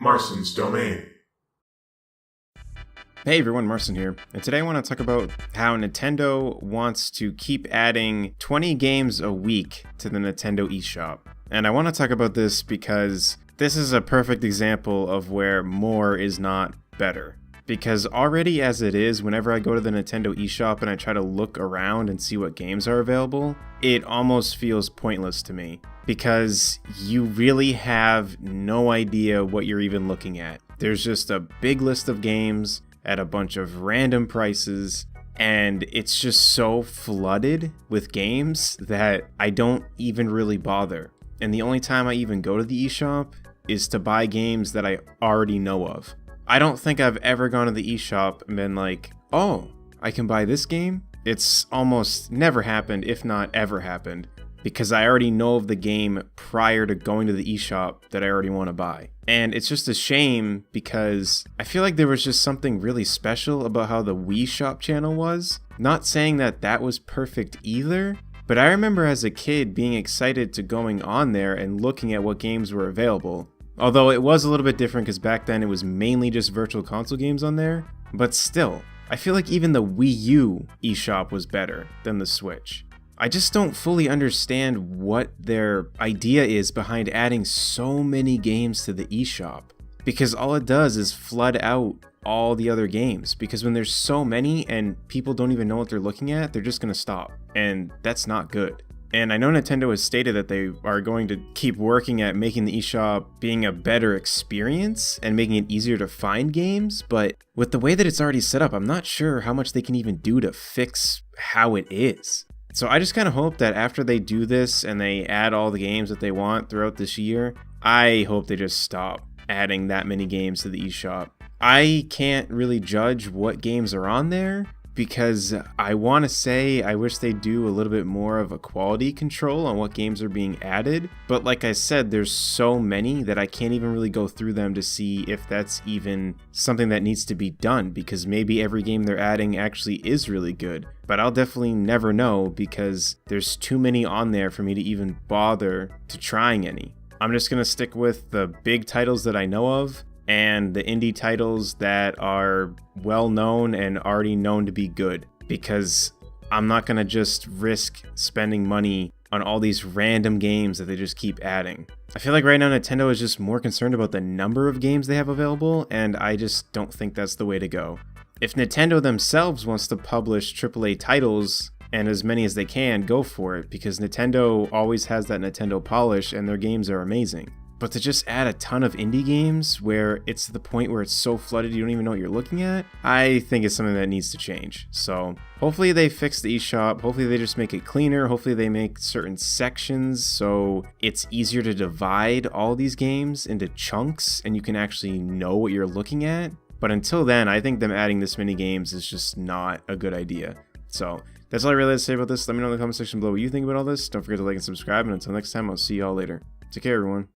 Marston's Domain. Hey everyone, Marston here, and today I want to talk about how Nintendo wants to keep adding 20 games a week to the Nintendo eShop. And I want to talk about this because this is a perfect example of where more is not better. Because already as it is, whenever I go to the Nintendo eShop and I try to look around and see what games are available, it almost feels pointless to me. Because you really have no idea what you're even looking at. There's just a big list of games at a bunch of random prices, and it's just so flooded with games that I don't even really bother. And the only time I even go to the eShop is to buy games that I already know of. I don't think I've ever gone to the eShop and been like, oh, I can buy this game? It's almost never happened, if not ever happened, because I already know of the game prior to going to the eShop that I already want to buy. And it's just a shame because I feel like there was just something really special about how the Wii Shop channel was. Not saying that that was perfect either, but I remember as a kid being excited to going on there and looking at what games were available. Although it was a little bit different because back then it was mainly just virtual console games on there, but still, I feel like even the Wii U eShop was better than the Switch. I just don't fully understand what their idea is behind adding so many games to the eShop. Because all it does is flood out all the other games. Because when there's so many and people don't even know what they're looking at, they're just going to stop. And that's not good. And I know Nintendo has stated that they are going to keep working at making the eShop being a better experience and making it easier to find games. But with the way that it's already set up, I'm not sure how much they can even do to fix how it is. So I just kind of hope that after they do this and they add all the games that they want throughout this year, I hope they just stop adding that many games to the eShop. I can't really judge what games are on there because I want to say I wish they do a little bit more of a quality control on what games are being added. But like I said, there's so many that I can't even really go through them to see if that's even something that needs to be done, because maybe every game they're adding actually is really good. But I'll definitely never know because there's too many on there for me to even bother to trying any. I'm just going to stick with the big titles that I know of and the indie titles that are well known and already known to be good, because I'm not going to just risk spending money on all these random games that they just keep adding. I feel like right now Nintendo is just more concerned about the number of games they have available, and I just don't think that's the way to go. If Nintendo themselves wants to publish AAA titles, and as many as they can, go for it, because Nintendo always has that Nintendo polish and their games are amazing. But to just add a ton of indie games where it's to the point where it's so flooded you don't even know what you're looking at, I think it's something that needs to change. So hopefully they fix the eShop, hopefully they just make it cleaner, hopefully they make certain sections so it's easier to divide all these games into chunks and you can actually know what you're looking at. But until then, I think them adding this many games is just not a good idea. So that's all I really have to say about this. Let me know in the comment section below what you think about all this. Don't forget to like and subscribe, and until next time, I'll see y'all later. Take care, everyone.